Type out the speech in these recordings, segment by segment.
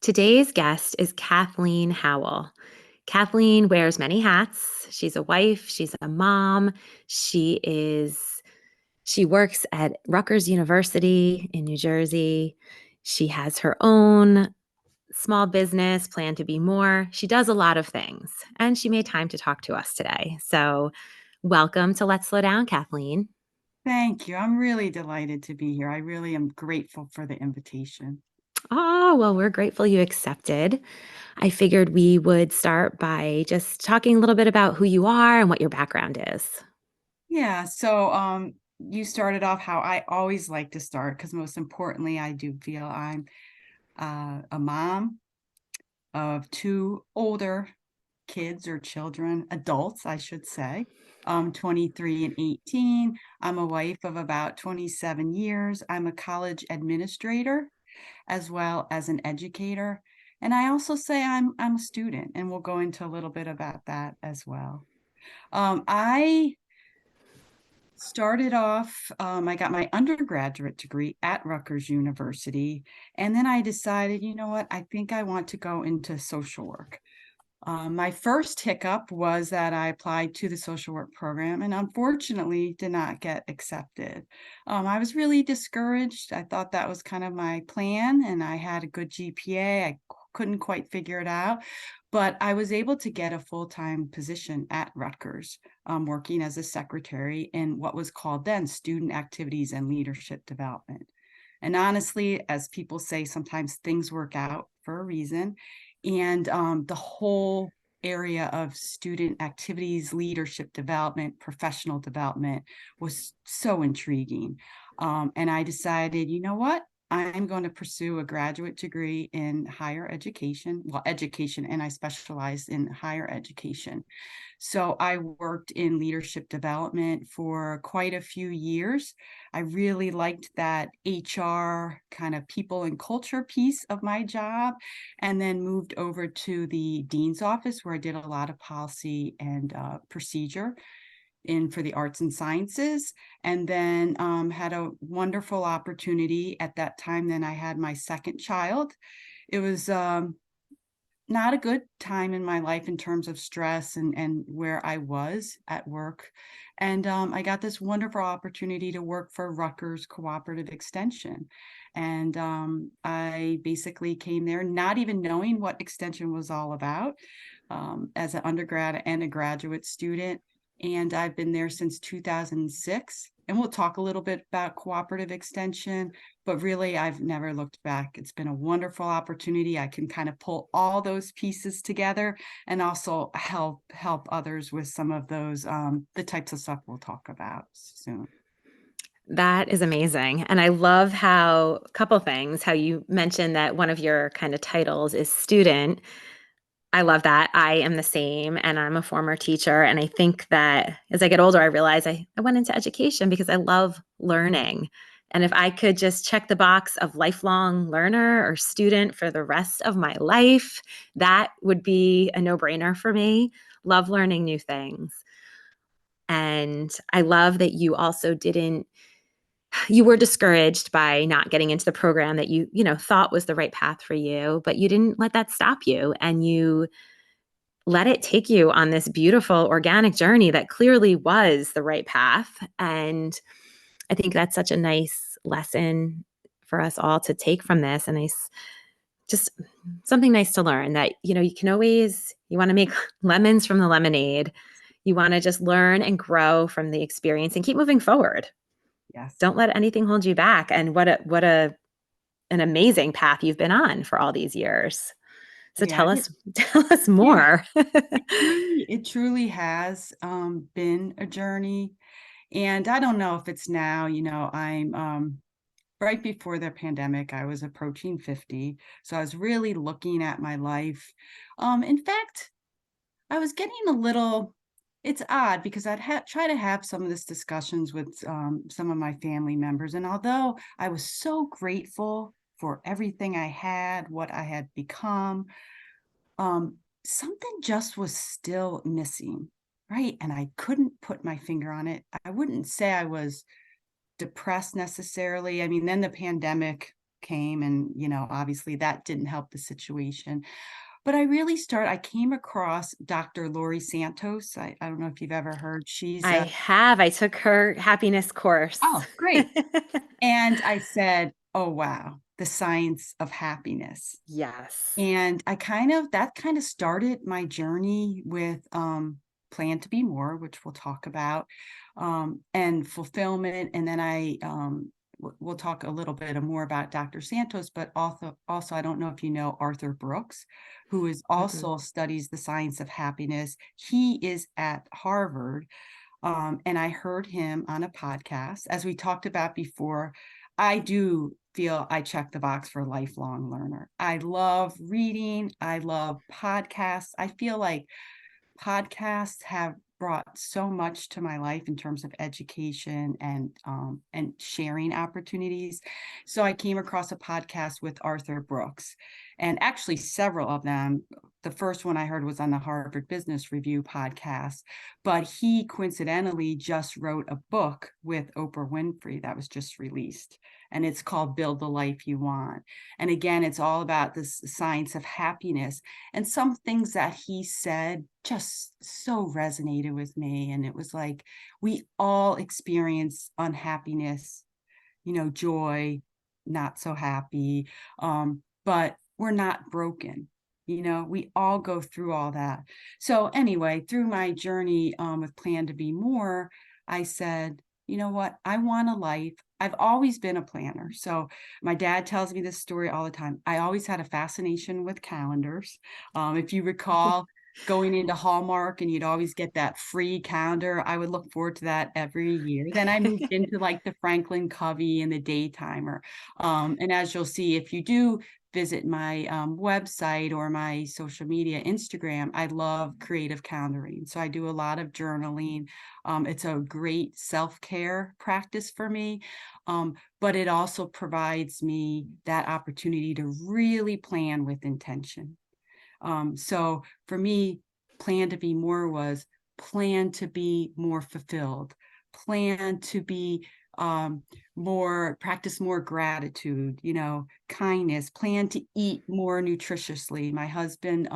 Today's guest is Kathleen Howell. Kathleen wears many hats. She's a wife, she's a mom, she works at Rutgers University in New Jersey. She has her own small business, Plan to Be More. She does a lot of things, and she made time to talk to us today. So, welcome to Let's Slow Down, Kathleen. Thank you. I'm really delighted to be here. I really am grateful for the invitation. Oh, well, we're grateful you accepted. I figured we would start by just talking a little bit about who you are and what your background is. Yeah, so you started off how I always like to start because most importantly, I do feel I'm a mom of two older kids or children, adults, I should say, 23 and 18. I'm a wife of about 27 years. I'm a college administrator as well as an educator. And I also say I'm a student, and we'll go into a little bit about that as well. I started off, I got my undergraduate degree at Rutgers University, and then I decided, you know what, I think I want to go into social work. My first hiccup was that I applied to the social work program and unfortunately did not get accepted. I was really discouraged. I thought that was kind of my plan, and I had a good GPA. I couldn't quite figure it out, but I was able to get a full-time position at Rutgers, working as a secretary in what was called then Student Activities and Leadership Development. And honestly, as people say, sometimes things work out for a reason. And the whole area of student activities, leadership development, professional development was so intriguing. And I decided, you know what? I'm going to pursue a graduate degree in higher education, well, education, and I specialized in higher education. So I worked in leadership development for quite a few years. I really liked that HR kind of people and culture piece of my job, and then moved over to the dean's office where I did a lot of policy and procedure in for the arts and sciences, and then had a wonderful opportunity at that time. Then I had my second child. It was not a good time in my life in terms of stress and where I was at work. And I got this wonderful opportunity to work for Rutgers Cooperative Extension. And I basically came there not even knowing what extension was all about, as an undergrad and a graduate student. And I've been there since 2006. And we'll talk a little bit about cooperative extension, but really I've never looked back. It's been a wonderful opportunity. I can kind of pull all those pieces together and also help others with some of those the types of stuff we'll talk about soon. That is amazing. And I love how, a couple things, how you mentioned that one of your kind of titles is student. I love that. I am the same, and I'm a former teacher. And I think that as I get older, I realize I went into education because I love learning. And if I could just check the box of lifelong learner or student for the rest of my life, that would be a no brainer for me. Love learning new things. And I love that you also didn't, you were discouraged by not getting into the program that you thought was the right path for you, but you didn't let that stop you. And you let it take you on this beautiful organic journey that clearly was the right path. And I think that's such a nice lesson for us all to take from this. And just something nice to learn that, you can always, you want to make lemons from the lemonade. You want to just learn and grow from the experience and keep moving forward. Yes. Don't let anything hold you back. And what an amazing path you've been on for all these years. So Yeah. tell us Yeah. more. It truly has been a journey. And I don't know if it's now, I'm right before the pandemic, I was approaching 50. So I was really looking at my life. In fact, I was getting a little, it's odd because try to have some of this discussions with some of my family members. And although I was so grateful for everything I had, what I had become, something just was still missing, right? And I couldn't put my finger on it. I wouldn't say I was depressed necessarily. I mean, then the pandemic came, and obviously that didn't help the situation. But I came across Dr. Laurie Santos. I don't know if you've ever heard. She's I a have. I took her happiness course. Oh, great. And I said, oh wow, the science of happiness. Yes. And that kind of started my journey with Plan to Be More, which we'll talk about, and fulfillment. And then we'll talk a little bit more about Dr. Santos, but also I don't know if you know Arthur Brooks, who is Mm-mm. also studies the science of happiness. He is at Harvard, and I heard him on a podcast. As we talked about before, I do feel I check the box for a lifelong learner. I love reading. I love podcasts. I feel like podcasts have brought so much to my life in terms of education and sharing opportunities. So I came across a podcast with Arthur Brooks, and actually several of them. The first one I heard was on the Harvard Business Review podcast, but he coincidentally just wrote a book with Oprah Winfrey that was just released, and it's called Build the Life You Want. And again, it's all about this science of happiness. And some things that he said just so resonated with me. And it was like, we all experience unhappiness, joy, not so happy, but we're not broken. We all go through all that. So anyway, through my journey with Plan to Be More, I said, you know what? I want a life. I've always been a planner. So my dad tells me this story all the time. I always had a fascination with calendars. If you recall, going into Hallmark, and you'd always get that free calendar. I would look forward to that every year. Then I moved into like the Franklin Covey and the Daytimer. And as you'll see, if you do visit my website or my social media, Instagram, I love creative calendaring. So I do a lot of journaling. It's a great self-care practice for me. But it also provides me that opportunity to really plan with intention. So for me, Plan to Be More was plan to be more fulfilled, plan to be practice more gratitude, kindness, plan to eat more nutritiously. My husband,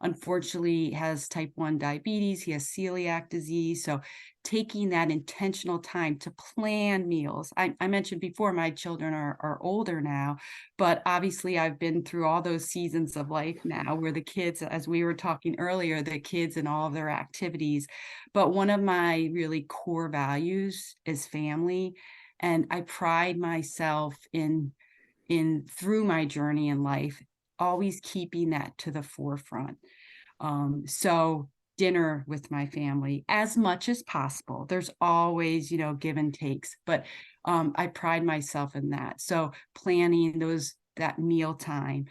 unfortunately, has type 1 diabetes. He has celiac disease. So taking that intentional time to plan meals. I mentioned before, my children are older now, but obviously I've been through all those seasons of life now where the kids, as we were talking earlier, the kids and all of their activities. But one of my really core values is family. And I pride myself in through my journey in life, always keeping that to the forefront. So dinner with my family as much as possible. There's always, give and takes, but I pride myself in that. So planning that meal time.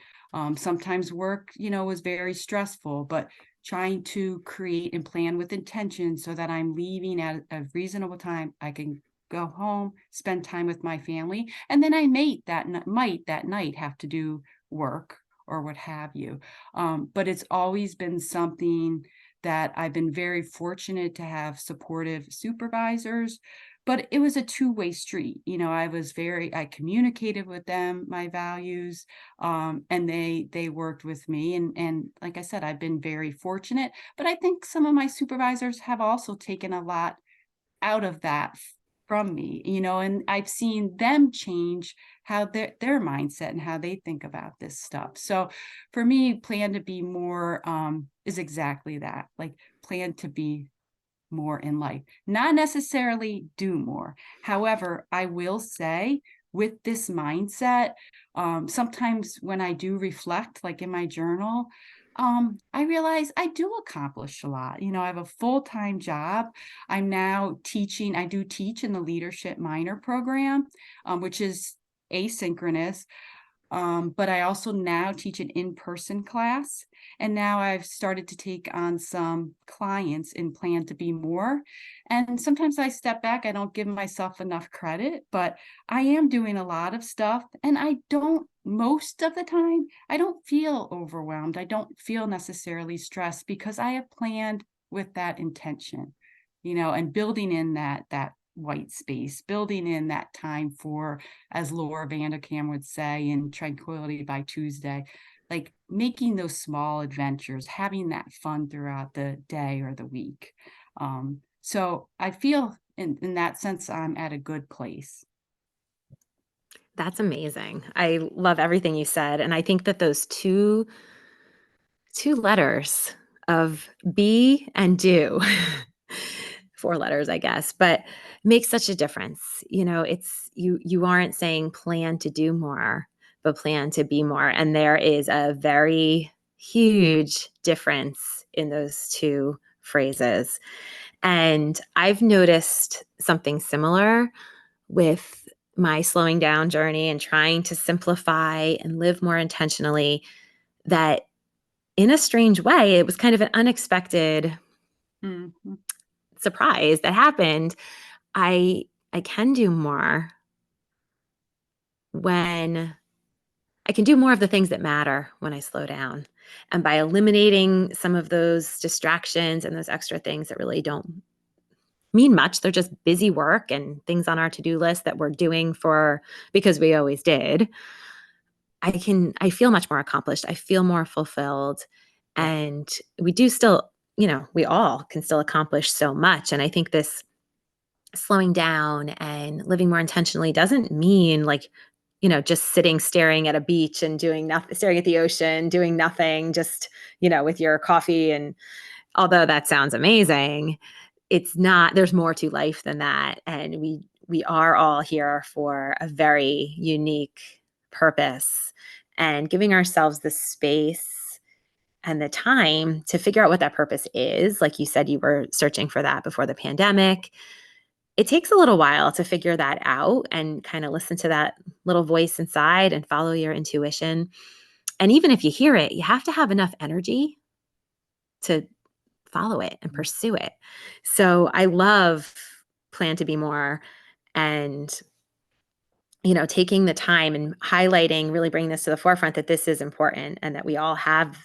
Sometimes work, was very stressful, but trying to create and plan with intention so that I'm leaving at a reasonable time. I can go home, spend time with my family, and then I might that night have to do work or what have you. But it's always been something that I've been very fortunate to have supportive supervisors, but it was a two-way street. I communicated with them, my values, and they worked with me. And like I said, I've been very fortunate, but I think some of my supervisors have also taken a lot out of that from me, and I've seen them change how their mindset and how they think about this stuff. So for me, Plan to Be More is exactly that, like plan to be more in life, not necessarily do more. However, I will say with this mindset, sometimes when I do reflect, like in my journal, I realize I do accomplish a lot. I have a full-time job. I'm now teaching. I do teach in the leadership minor program, which is asynchronous. But I also now teach an in-person class. And now I've started to take on some clients in Plan to Be More. And sometimes I step back, I don't give myself enough credit, but I am doing a lot of stuff. And most of the time, I don't feel overwhelmed. I don't feel necessarily stressed because I have planned with that intention, and building in that white space, building in that time for, as Laura Vanderkam would say in Tranquility by Tuesday, like making those small adventures, having that fun throughout the day or the week. So I feel in that sense, I'm at a good place. That's amazing. I love everything you said, and I think that those two letters of be and do, 4 letters, I guess, but makes such a difference. You know, it's you aren't saying plan to do more, but plan to be more, and there is a very huge difference in those 2 phrases. And I've noticed something similar with my slowing down journey and trying to simplify and live more intentionally, that in a strange way, it was kind of an unexpected Mhm. surprise that happened. I can do more when I can do more of the things that matter when I slow down. And by eliminating some of those distractions and those extra things that really don't mean much, they're just busy work and things on our to-do list that we're doing for because we always did. I feel much more accomplished. I feel more fulfilled. Yeah. And we do still, we all can still accomplish so much. And I think this slowing down and living more intentionally doesn't mean like, just sitting staring at a beach and doing nothing, staring at the ocean, doing nothing, just, with your coffee. And although that sounds amazing, it's not, there's more to life than that. And we are all here for a very unique purpose, and giving ourselves the space and the time to figure out what that purpose is. Like you said, you were searching for that before the pandemic. It takes a little while to figure that out and kind of listen to that little voice inside and follow your intuition. And even if you hear it, you have to have enough energy to follow it and pursue it. So I love Plan to Be More, and taking the time and highlighting, really bringing this to the forefront that this is important and that we all have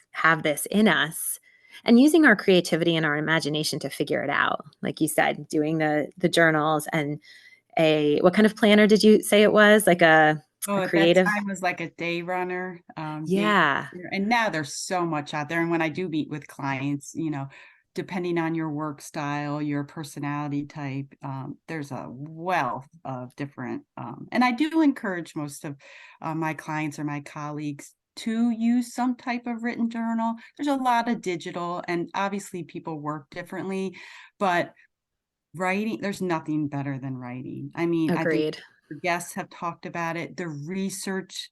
this in us, and using our creativity and our imagination to figure it out. Like you said, doing the journals, and a what kind of planner did you say it was? Like Oh, a at that creative. time was like a day runner, Yeah, and now there's so much out there. And when I do meet with clients, depending on your work style, your personality type, there's a wealth of different. And I do encourage most of my clients or my colleagues to use some type of written journal. There's a lot of digital, and obviously people work differently, but writing, there's nothing better than writing. I mean, I think agreed. the guests have talked about it. The research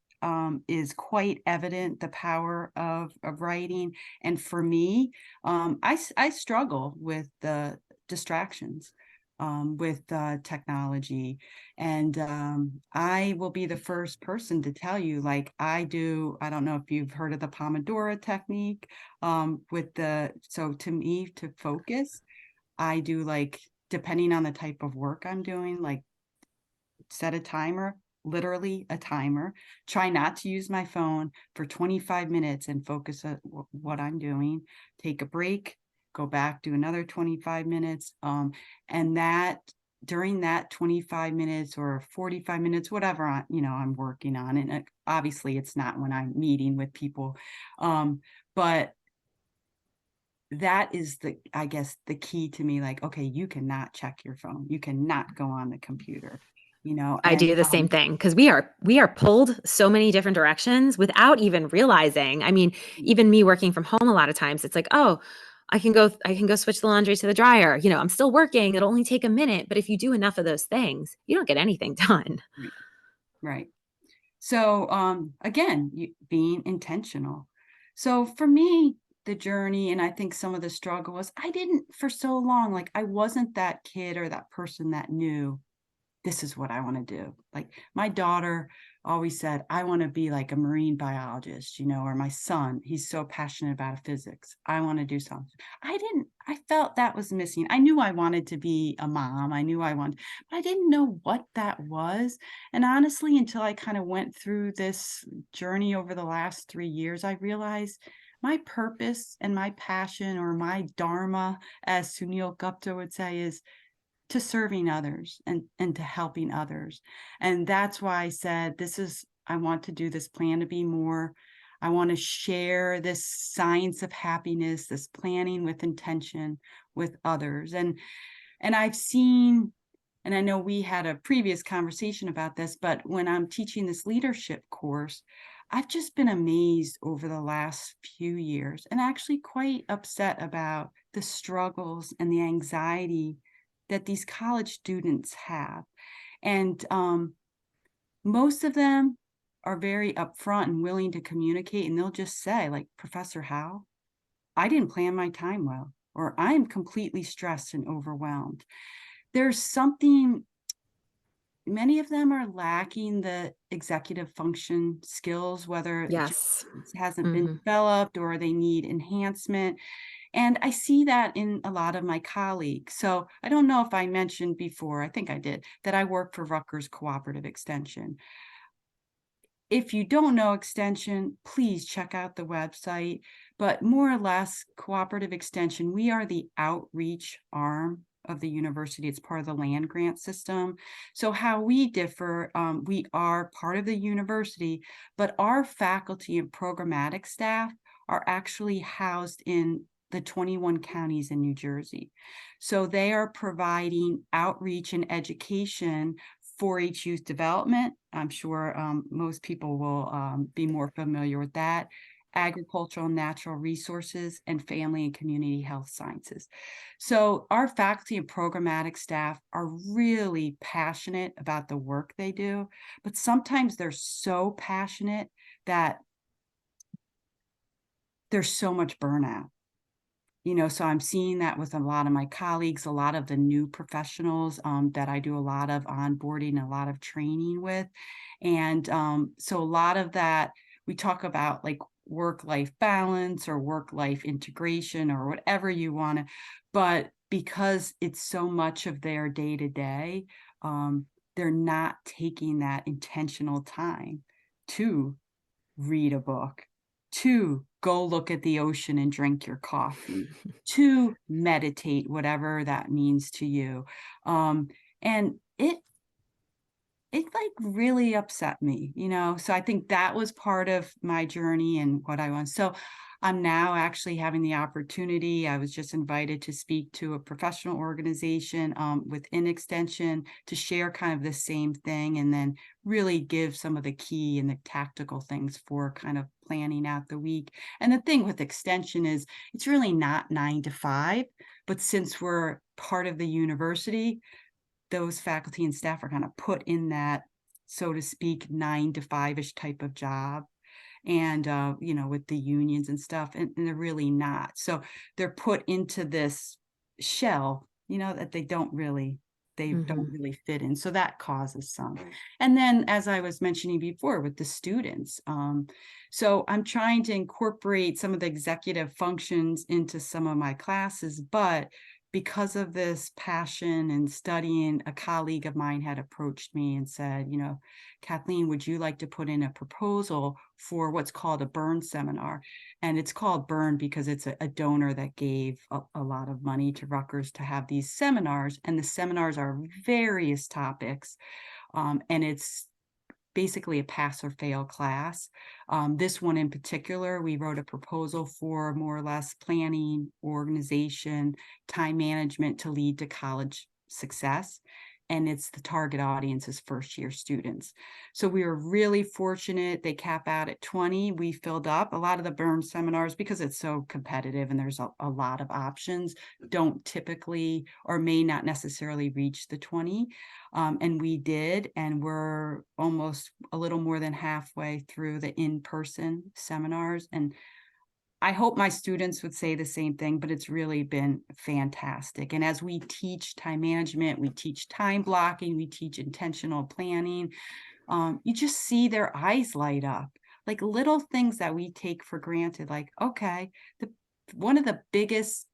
is quite evident, the power of writing. And for me, I struggle with the distractions, with technology. And I will be the first person to tell you, like I don't know if you've heard of the Pomodoro technique, so to me, to focus, I do, like, depending on the type of work I'm doing, like set a timer, literally a timer, try not to use my phone for 25 minutes and focus on what I'm doing, take a break, go back, do another 25 minutes. And that during that 25 minutes or 45 minutes, whatever I'm working on. And obviously it's not when I'm meeting with people. But that is I guess the key to me, like, okay, you cannot check your phone. You cannot go on the computer, I and do the same thing because we are pulled so many different directions without even realizing. I mean, even me working from home, a lot of times it's like, oh, I can go switch the laundry to the dryer. I'm still working. It'll only take a minute, but if you do enough of those things, you don't get anything done. right, right. So again, being intentional. So for me, the journey, and I think some of the struggle was I didn't, for so long, like I wasn't that kid or that person that knew this is what I want to do. Like my daughter always said, I want to be like a marine biologist, or my son, he's so passionate about physics. I want to do something. I felt that was missing. I knew I wanted to be a mom. I knew I wanted, but I didn't know what that was. And honestly, until I kind of went through this journey over the last 3 years, I realized my purpose and my passion, or my dharma, as Sunil Gupta would say, is to serving others and to helping others. And that's why I said, I want to do this plan to be more. I want to share this science of happiness, this planning with intention with others. And I've seen, and I know we had a previous conversation about this, but when I'm teaching this leadership course, I've just been amazed over the last few years and actually quite upset about the struggles and the anxiety that these college students have. And most of them are very upfront and willing to communicate, and they'll just say, like, Professor Howe, I didn't plan my time well, or I'm completely stressed and overwhelmed. There's something, many of them are lacking the executive function skills, whether it just Yes. hasn't been Hmm. developed or they need enhancement. And I see that in a lot of my colleagues. So I don't know if I mentioned before, I think I did, that I work for Rutgers Cooperative Extension. If you don't know Extension, please check out the website. But more or less, Cooperative Extension, we are the outreach arm of the university. It's part of the land grant system. So how we differ, we are part of the university, but our faculty and programmatic staff are actually housed in the 21 counties in New Jersey. So they are providing outreach and education 4-H youth development. I'm sure most people will be more familiar with that. Agricultural and natural resources, and family and community health sciences. So our faculty and programmatic staff are really passionate about the work they do, but sometimes they're so passionate that there's so much burnout. So I'm seeing that with a lot of my colleagues, a lot of the new professionals that I do a lot of onboarding, a lot of training with. And so a lot of that, we talk about like work-life balance or work-life integration or whatever you want to, but because it's so much of their day-to-day, they're not taking that intentional time to read a book, to go look at the ocean and drink your coffee, to meditate, whatever that means to you. And it like really upset me. So I think that was part of my journey and what I want. So I'm now actually having the opportunity. I was just invited to speak to a professional organization within Extension to share kind of the same thing, and then really give some of the key and the tactical things for kind of planning out the week. And the thing with Extension is it's really not 9 to 5, but since we're part of the university, those faculty and staff are kind of put in that, so to speak, 9 to 5-ish type of job. And, with the unions and stuff, and they're really not. So they're put into this shell, that they don't Hmm. really fit in. So that causes some. And then, as I was mentioning before, with the students, so I'm trying to incorporate some of the executive functions into some of my classes, but because of this passion and studying, a colleague of mine had approached me and said, Kathleen, would you like to put in a proposal for what's called a burn seminar? And it's called burn because it's a donor that gave a lot of money to Rutgers to have these seminars. And the seminars are various topics. And it's basically a pass or fail class. This one in particular, we wrote a proposal for more or less planning, organization, time management to lead to college success. And it's the target audience is first-year students. So we were really fortunate. They cap out at 20. We filled up a lot of the burn seminars because it's so competitive and there's a lot of options, don't typically or may not necessarily reach the 20. And we did, and we're almost a little more than halfway through the in-person seminars. And I hope my students would say the same thing, but it's really been fantastic. And as we teach time management, we teach time blocking, we teach intentional planning, you just see their eyes light up, like little things that we take for granted. Like, okay, one of the biggest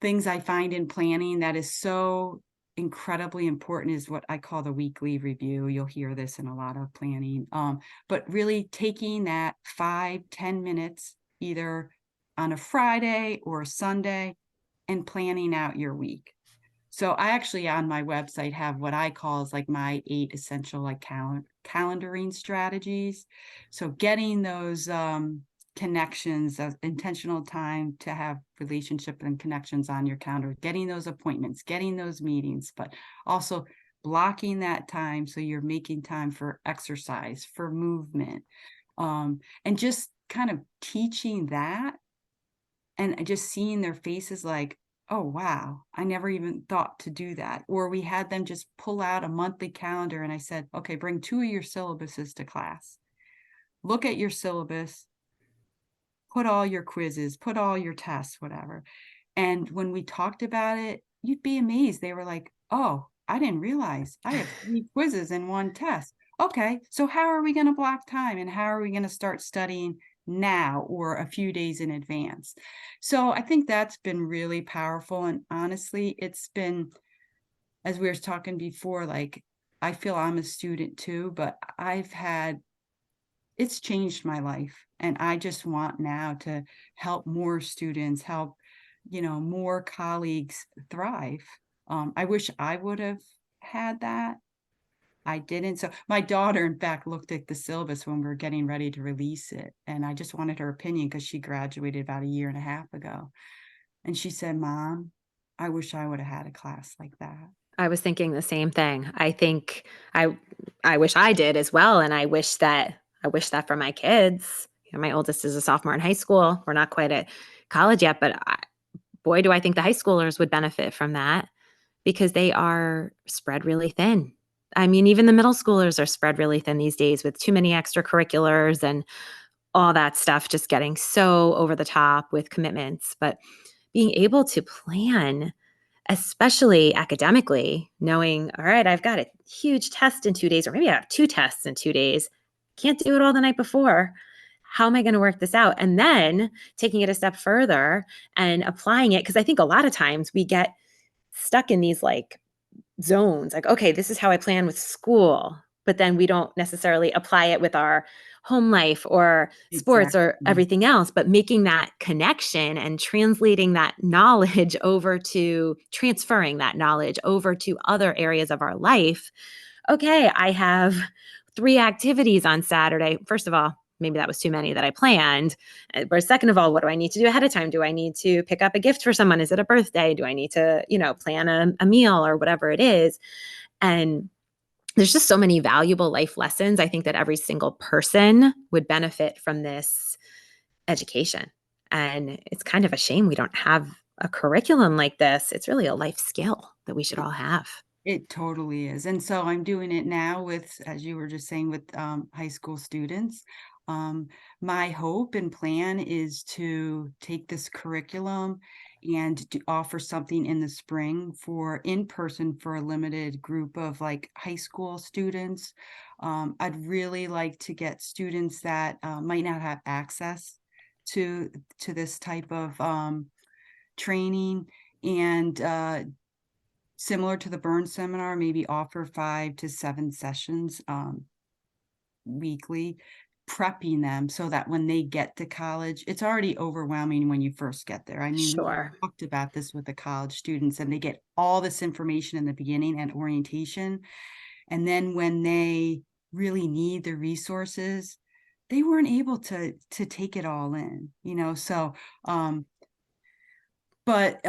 things I find in planning that is so incredibly important is what I call the weekly review. You'll hear this in a lot of planning, but really taking that 5-10 minutes, either on a Friday or a Sunday, and planning out your week. So I actually on my website have what I call is like my 8 essential like calendaring strategies. So getting those connections, intentional time to have relationship and connections on your calendar, getting those appointments, getting those meetings, but also blocking that time so you're making time for exercise, for movement, and just kind of teaching that and just seeing their faces like, oh wow, I never even thought to do that. Or we had them just pull out a monthly calendar and I said, okay, bring 2 of your syllabuses to class, look at your syllabus, put all your quizzes, put all your tests, whatever. And when we talked about it, you'd be amazed. They were like, oh, I didn't realize I have 3 quizzes and 1 test. Okay, so how are we going to block time and how are we going to start studying now or a few days in advance? So I think that's been really powerful. And honestly, it's been, as we were talking before, like I feel I'm a student too, but it's changed my life. And I just want now to help more students, help, more colleagues thrive. I wish I would have had that. I didn't. So my daughter, in fact, looked at the syllabus when we were getting ready to release it. And I just wanted her opinion because she graduated about a year and a half ago. And she said, Mom, I wish I would have had a class like that. I was thinking the same thing. I think I wish I did as well, and I wish that for my kids. You know, my oldest is a sophomore in high school. We're not quite at college yet, but boy, do I think the high schoolers would benefit from that because they are spread really thin. I mean, even the middle schoolers are spread really thin these days with too many extracurriculars and all that stuff just getting so over the top with commitments. But being able to plan, especially academically, knowing, all right, I've got a huge test in 2 days, or maybe I have 2 tests in 2 days. Can't do it all the night before. How am I going to work this out? And then taking it a step further and applying it. Cause I think a lot of times we get stuck in these like zones, like, okay, this is how I plan with school, but then we don't necessarily apply it with our home life or sports or Exactly. everything else, but making that connection and translating that knowledge over to transferring that knowledge over to other areas of our life. Okay, I have 3 activities on Saturday. First of all, maybe that was too many that I planned. But second of all, what do I need to do ahead of time? Do I need to pick up a gift for someone? Is it a birthday? Do I need to, plan a meal or whatever it is? And there's just so many valuable life lessons. I think that every single person would benefit from this education. And it's kind of a shame we don't have a curriculum like this. It's really a life skill that we should all have. It totally is. And so I'm doing it now with, as you were just saying, with high school students. Um, my hope and plan is to take this curriculum and to offer something in the spring for in person for a limited group of like high school students. I'd really like to get students that might not have access to this type of training and similar to the burn seminar, maybe offer 5 to 7 sessions weekly, prepping them so that when they get to college, it's already overwhelming when you first get there. I mean, we Sure. talked about this with the college students, and they get all this information in the beginning and orientation. And then when they really need the resources, they weren't able to take it all in, So, but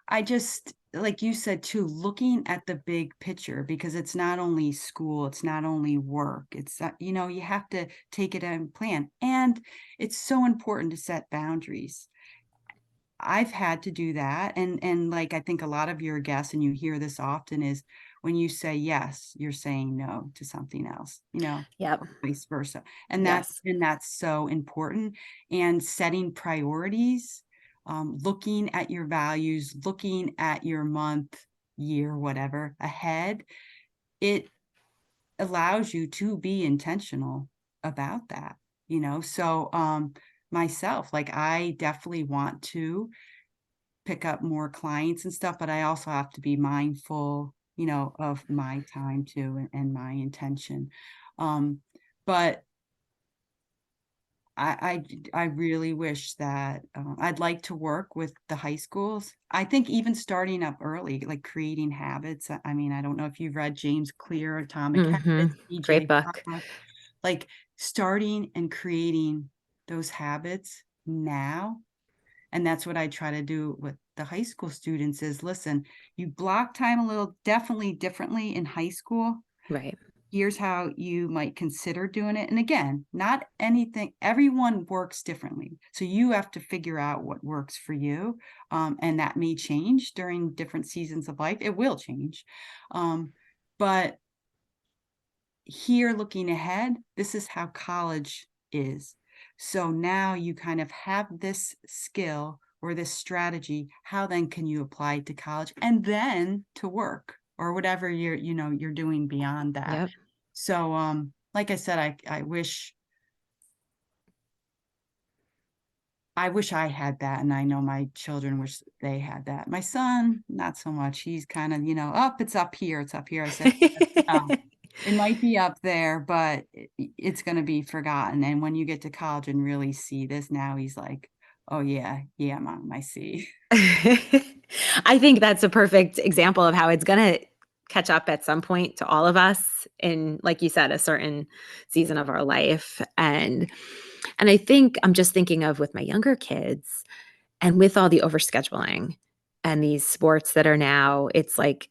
I just, like you said too, looking at the big picture because it's not only school, it's not only work, it's, you have to take it and plan. And it's so important to set boundaries. I've had to do that. And like I think a lot of your guests, and you hear this often, is when you say yes, you're saying no to something else, Yep. or vice versa. And that's Yes. and that's so important. And setting priorities, looking at your values, looking at your month, year, whatever ahead, it allows you to be intentional about that, So myself, like I definitely want to pick up more clients and stuff, but I also have to be mindful, of my time too and my intention. But I really wish that I'd like to work with the high schools. I think even starting up early, like creating habits. I mean, I don't know if you've read James Clear, Atomic Habits, Great BJ book. Fogg, like starting and creating those habits now. And that's what I try to do with the high school students is listen, you block time a little definitely differently in high school. Right. Here's how you might consider doing it. And again, not anything, everyone works differently. So you have to figure out what works for you. And that may change during different seasons of life. It will change. But here looking ahead, this is how college is. So now you kind of have this skill or this strategy. How then can you apply it to college and then to work or whatever you're doing beyond that? Yep. So like I said, I wish I had that, and I know my children wish they had that. My son, not so much. He's kind of, up, it's up here, it's up here. I said, no, it might be up there, but it's going to be forgotten. And when you get to college and really see this now, he's like, oh yeah, yeah, mom, I see. I think that's a perfect example of how it's going to catch up at some point to all of us in, like you said, a certain season of our life. And I think I'm just thinking of with my younger kids and with all the overscheduling and these sports that are now, it's like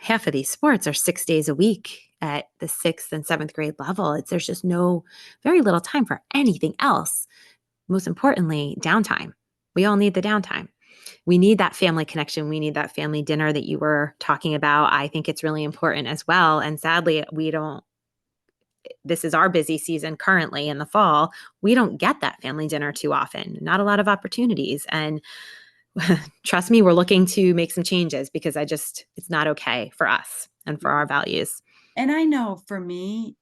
half of these sports are 6 days a week at the sixth and seventh grade level. There's just very little time for anything else. Most importantly, downtime. We all need the downtime. We need that family connection. We need that family dinner that you were talking about. I think it's really important as well. And sadly, we don't, this is our busy season currently in the fall. We don't get that family dinner too often, not a lot of opportunities. And trust me, we're looking to make some changes because it's not okay for us and for our values. And I know for me,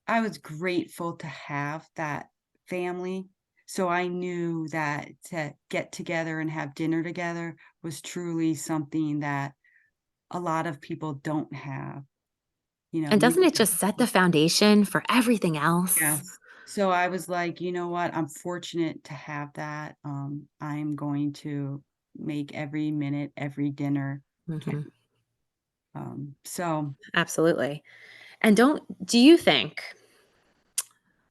I was grateful to have that family. So I knew that to get together and have dinner together was truly something that a lot of people don't have. And We doesn't it just set the foundation for everything else? yes. So I was like, you know what? I'm fortunate to have that. I'm going to make every minute, every dinner count. Hmm. So Absolutely. And do you think,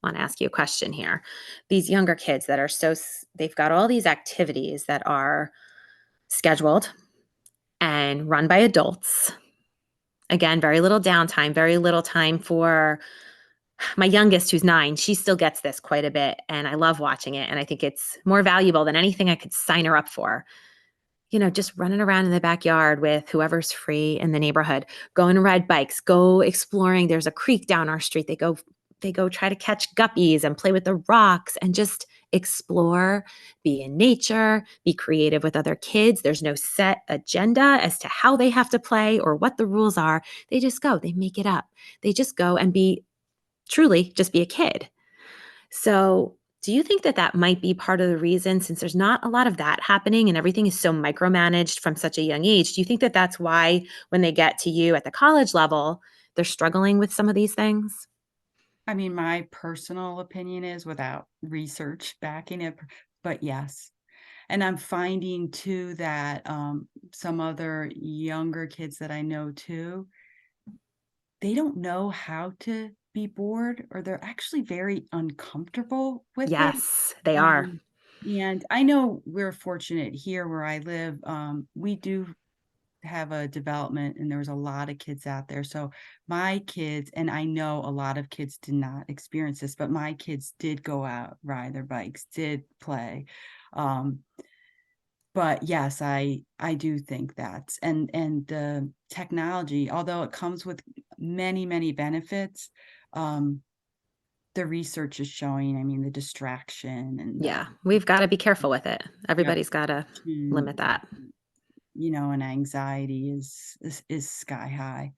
I want to ask you a question here. These younger kids that are they've got all these activities that are scheduled and run by adults. Again, very little downtime, very little time for my youngest, who's 9. She still gets this quite a bit, and I love watching it. And I think it's more valuable than anything I could sign her up for. Just running around in the backyard with whoever's free in the neighborhood, going to ride bikes, go exploring. There's a creek down our street. They go try to catch guppies and play with the rocks and just explore, be in nature, be creative with other kids. There's no set agenda as to how they have to play or what the rules are. They just go, they make it up. They just go and just be a kid. So, do you think that that might be part of the reason, since there's not a lot of that happening and everything is so micromanaged from such a young age? Do you think that that's why when they get to you at the college level, they're struggling with some of these things? I mean, my personal opinion is without research backing it, but yes. And I'm finding too that some other younger kids that I know too, they don't know how to be bored or they're actually very uncomfortable with it. Yes, they are. Um, and I know we're fortunate here where I live. We do have a development and there was a lot of kids out there. So my kids, and I know a lot of kids did not experience this, but my kids did go out, ride their bikes, did play. Um, but yes, I do think that's and the technology, although it comes with many benefits, um, the research is showing, I mean, the distraction and Yeah, we've got to be careful with it. yep, Everybody's got to limit that. and anxiety is sky high.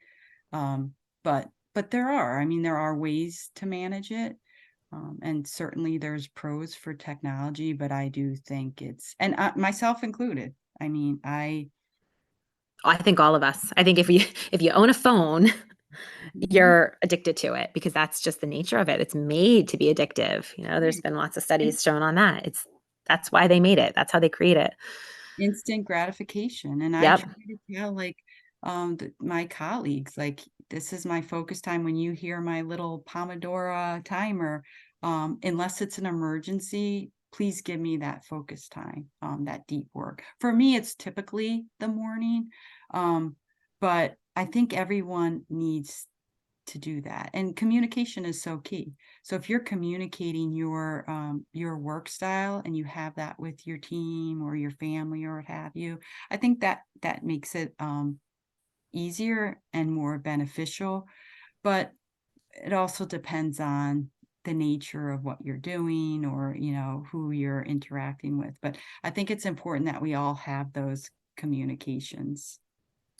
Um, but there are ways to manage it. And certainly there's pros for technology, but I do think and myself included. I mean, I think all of us. I think if you own a phone Mhm. you're addicted to it because that's just the nature of it. It's made to be addictive. There's Right. been lots of And studies shown on that. That's why they made it. That's how they create it. instant gratification, and I Yep. try to tell, like, my colleagues, like, "This is my focus time when you hear my little Pomodoro timer, unless it's an emergency, please give me that focus time, that deep work." For me, it's typically the morning, um, but I think everyone needs to do that, and communication is so key. So if you're communicating your work style and you have that with your team or your family or what have you, I think that that makes it easier and more beneficial. But it also depends on the nature of what you're doing, or who you're interacting with. But I think it's important that we all have those communications.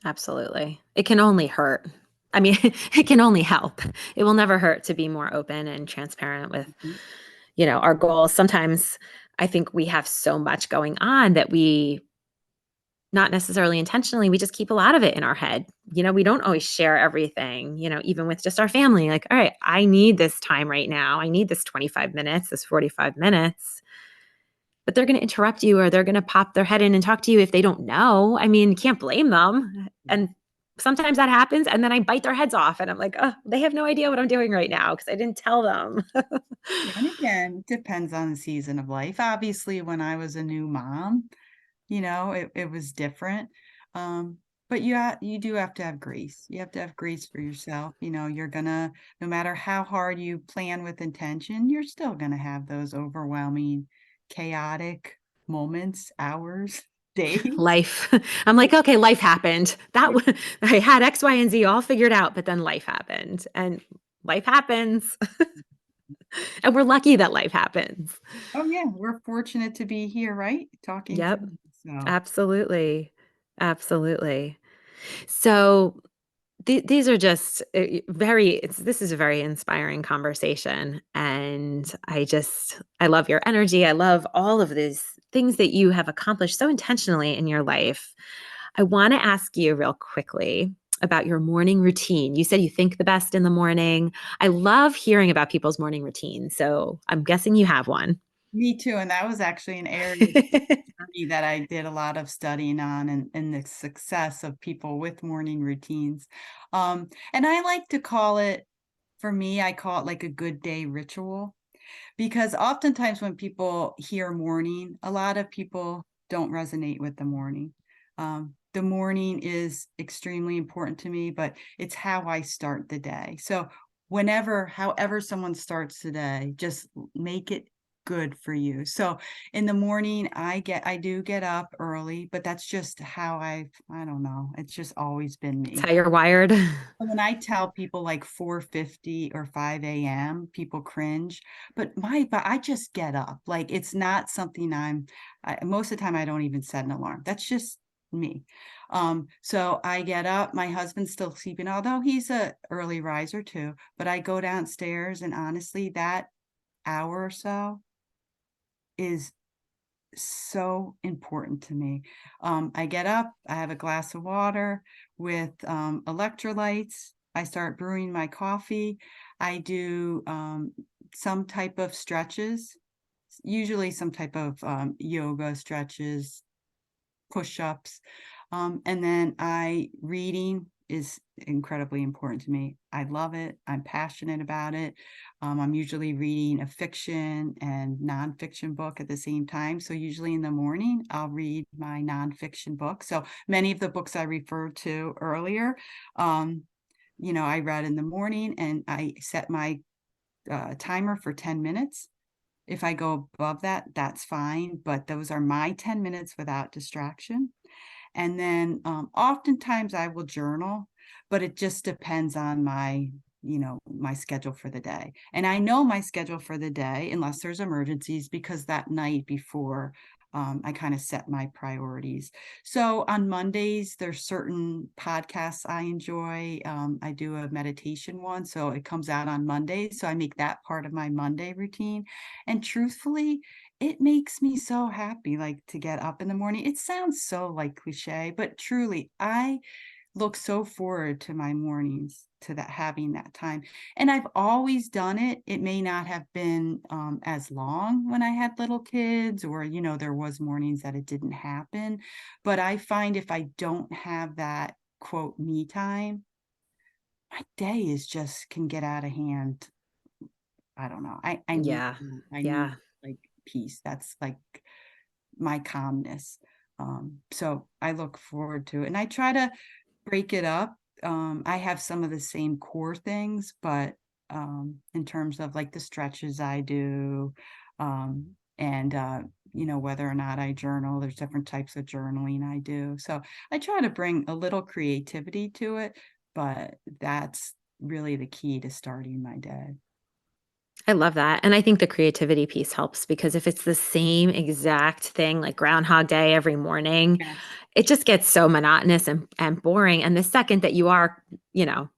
Absolutely. It can only hurt. I mean, it can only help. It will never hurt to be more open and transparent with, Mhm. our goals. Sometimes I think we have so much going on that we, not necessarily intentionally, we just keep a lot of it in our head. We don't always share everything, even with just our family. Like, all right, I need this time right now. I need this 25 minutes, this 45 minutes. But they're going to interrupt you or they're going to pop their head in and talk to you if they don't know. I mean, can't blame them. And sometimes that happens. And then I bite their heads off and I'm like, oh, they have no idea what I'm doing right now because I didn't tell them. Yeah, and again, it depends on the season of life. Obviously, when I was a new mom, it was different. Um, but you do have to have grace. You have to have grace for yourself. You're gonna, no matter how hard you plan with intention, you're still gonna have those overwhelming, chaotic moments, hours, days. Life. I'm like, okay, life happened. I had X, Y, and Z all figured out, but then life happened. And life happens. And we're lucky that life happens. Oh yeah, we're fortunate to be here, right? Talking Yep. today. So Absolutely. Absolutely. So these are just this is a very inspiring conversation. And I love your energy. I love all of these things that you have accomplished so intentionally in your life. I want to ask you real quickly about your morning routine. You said you think the best in the morning. I love hearing about people's morning routine. So I'm guessing you have one. me too, and that was actually an area for me that I did a lot of studying on, and the success of people with morning routines. And I like to call it, for me, I call it like a good day ritual, because oftentimes when people hear morning, a lot of people don't resonate with the morning. The morning is extremely important to me, but it's how I start the day. So however someone starts the day, just make it good for you. So in the morning, I do get up early, but that's just how I don't know. It's just always been It's me. how you're wired. When I tell people like 4:50 or 5 a.m., people cringe, but I just get up. Like, it's not something most of the time I don't even set an alarm. That's just me. So I get up, my husband's still sleeping, although he's a early riser too, but I go downstairs, and honestly, that hour or so is so important to me. I get up, I have a glass of water with electrolytes. I start brewing my coffee. I do some type of stretches, usually some type of yoga stretches, push-ups. And then reading is incredibly important to me. I love it. I'm passionate about it. I'm usually reading a fiction and nonfiction book at the same time. So usually in the morning, I'll read my nonfiction book. So many of the books I referred to earlier, um, I read in the morning, and I set my timer for 10 minutes. If I go above that, that's fine. But those are my 10 minutes without distraction. And then oftentimes I will journal, but it just depends on my schedule for the day. And I know my schedule for the day, unless there's emergencies, because that night before, I kind of set my priorities. So on Mondays, there's certain podcasts I enjoy. I do a meditation one, so it comes out on Mondays. So I make that part of my Monday routine. And truthfully, it makes me so happy, like, to get up in the morning. It sounds so, like, cliche, but truly, I look so forward to my mornings, to that having that time. And I've always done it. It may not have been as long when I had little kids, or, there was mornings that it didn't happen. But I find if I don't have that quote me time, my day is just can get out of hand. I don't know. I need Yeah. I need Yeah. like peace. That's like my calmness. So I look forward to it. And I try to break it up. I have some of the same core things, but in terms of like the stretches I do, and whether or not I journal, there's different types of journaling I do. So I try to bring a little creativity to it, but that's really the key to starting my day. I love that. And I think the creativity piece helps because if it's the same exact thing, like Groundhog Day every morning, Yes. it just gets so monotonous and boring. And the second that you are,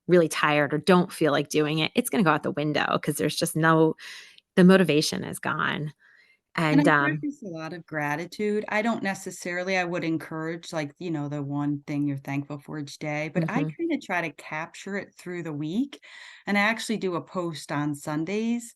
really tired or don't feel like doing it, it's going to go out the window because there's just the motivation is gone. And I And practice a lot of gratitude. I don't necessarily, I would encourage like, the one thing you're thankful for each day, but I mhm. kind of try to capture it through the week. And I actually do a post on Sundays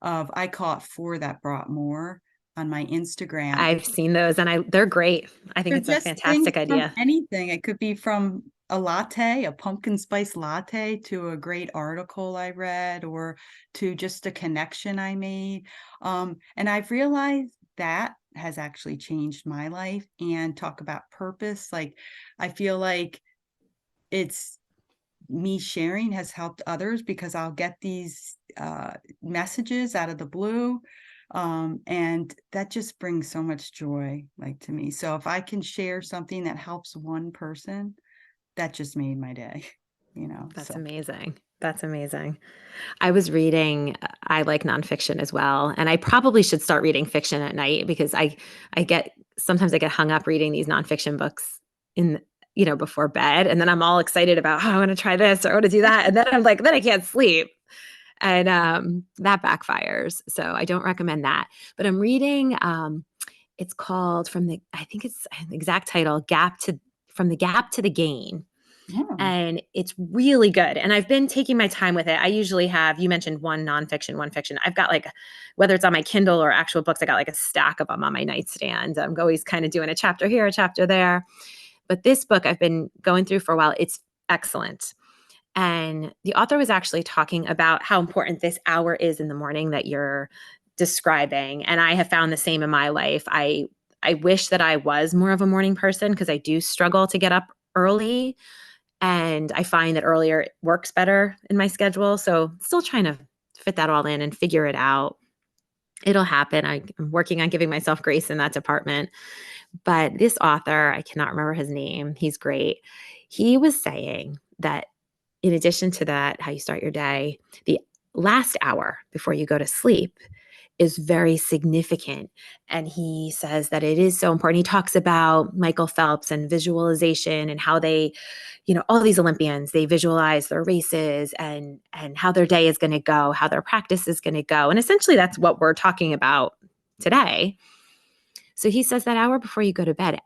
I call it four that brought more on my Instagram. I've seen those and they're great. I think They're it's a just things fantastic from idea. anything. It could be from a latte, a pumpkin spice latte, to a great article I read, or to just a connection I made. And I've realized that has actually changed my life. And talk about purpose. Like, I feel like it's me sharing has helped others because I'll get these messages out of the blue. And that just brings so much joy, like, to me. So if I can share something that helps one person, that just made my day, That's so. amazing. That's amazing. I was reading I like nonfiction as well, and I probably should start reading fiction at night because I get sometimes I get hung up reading these nonfiction books in before bed, and then I'm all excited about, "Oh, I wanna try this or I wanna do that," and then I'm like, then I can't sleep, and, that backfires, so I don't recommend that. But I'm reading, it's called I think it's the exact title, From the Gap to the Gain, Oh, and it's really good. And I've been taking my time with it. I usually have, you mentioned one nonfiction, one fiction. I've got like, whether it's on my Kindle or actual books, I got like a stack of them on my nightstand. I'm always kind of doing a chapter here, a chapter there. But this book I've been going through for a while. It's excellent. And the author was actually talking about how important this hour is in the morning that you're describing. And I have found the same in my life. I wish that I was more of a morning person because I do struggle to get up early and I find that earlier works better in my schedule. So still trying to fit that all in and figure it out. It'll happen. I'm working on giving myself grace in that department. But this author, I cannot remember his name. He's great. He was saying that in addition to that, how you start your day, the last hour before you go to sleep is very significant. And he says that it is so important. He talks about Michael Phelps and visualization and how they, all these Olympians, they visualize their races and how their day is going to go, how their practice is going to go. And essentially that's what we're talking about today. So he says that hour before you go to bed,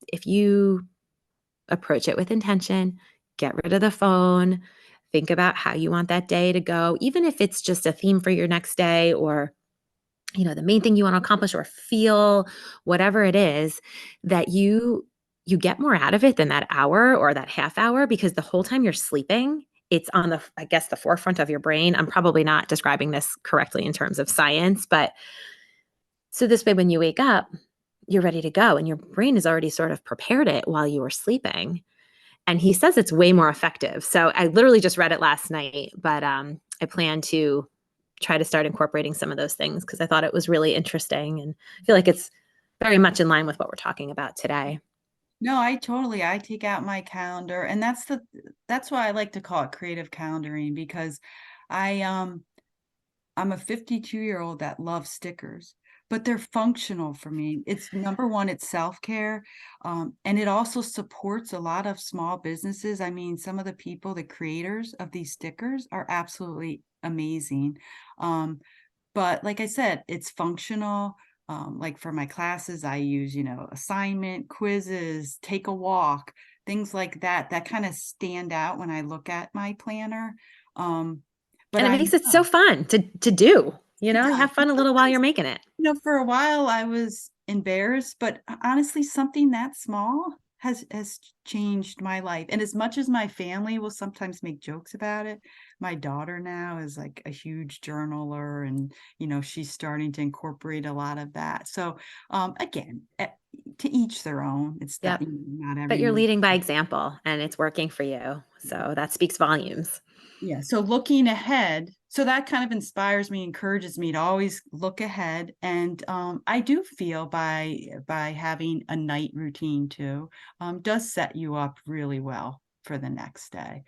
if you approach it with intention, get rid of the phone, think about how you want that day to go, even if it's just a theme for your next day or the main thing you want to accomplish or feel whatever it is that you get more out of it than that hour or that half hour because the whole time you're sleeping it's on the I guess the forefront of your brain. I'm probably not describing this correctly in terms of science, but so this way when you wake up you're ready to go and your brain has already sort of prepared it while you were sleeping. And he says it's way more effective. So I literally just read it last night, but I plan to try to start incorporating some of those things because I thought it was really interesting and I feel like it's very much in line with what we're talking about today. no, I take out my calendar, and that's why I like to call it creative calendaring, because I I'm a 52-year-old that loves stickers, but they're functional for me. It's number one, it's self-care. And it also supports a lot of small businesses. I mean, some of the people, the creators of these stickers are absolutely amazing. Um, but like I said, it's functional. Like for my classes, I use, assignment, quizzes, take a walk. things like that that kind of stand out when I look at my planner. Um, but And it I makes it so know fun to do, it does. have And fun a little while you're sometimes, making it. for a while I was embarrassed, but honestly, something that small has changed my life. And as much as my family will sometimes make jokes about it, my daughter now is like a huge journaler, and she's starting to incorporate a lot of that. So again, to each their own. It's that Yep. not But you're everyone. leading by example and it's working for you. So that speaks volumes. Yeah, so looking ahead, so that kind of inspires me, encourages me to always look ahead. And I do feel by having a night routine too, does set you up really well for the next day.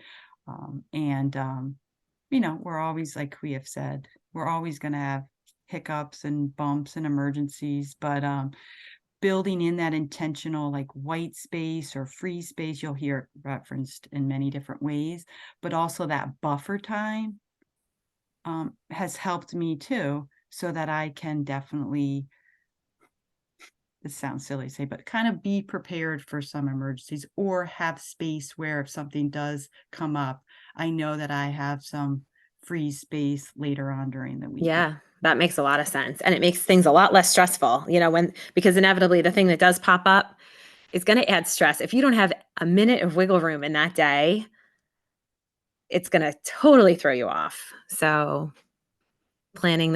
And we're always, like we have said, we're always going to have hiccups and bumps and emergencies, but building in that intentional, like, white space or free space, you'll hear it referenced in many different ways, but also that buffer time has helped me too, so that I can definitely, it sounds silly to say, but kind of be prepared for some emergencies, or have space where if something does come up, I know that I have some free space later on during the weekend. Yeah, that makes a lot of sense. And it makes things a lot less stressful, because inevitably the thing that does pop up is going to add stress. If you don't have a minute of wiggle room in that day, it's going to totally throw you off. So planning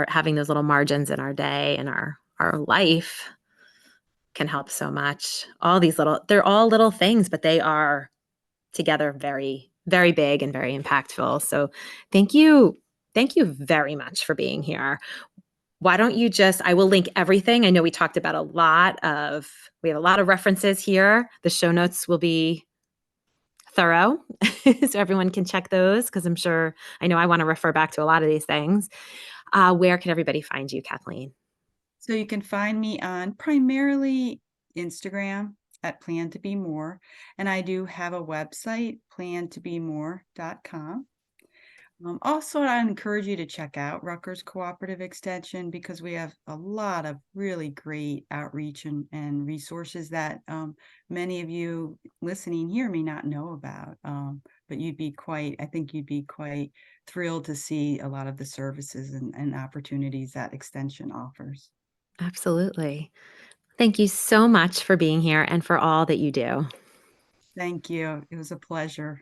having those little margins in our day and our life can help so much. They're all little things, but they are together very, very big and very impactful. So thank you. Thank you very much for being here. Why don't you I will link everything. I know we have a lot of references here. The show notes will be thorough so everyone can check those because I know I want to refer back to a lot of these things. Where can everybody find you, Kathleen? So you can find me on primarily Instagram at Plan to Be More. And I do have a website, plantobemore.com. Also, I encourage you to check out Rutgers Cooperative Extension, because we have a lot of really great outreach and resources that many of you listening here may not know about. But I think you'd be quite thrilled to see a lot of the services and opportunities that Extension offers. Absolutely. Thank you so much for being here and for all that you do. Thank you. It was a pleasure.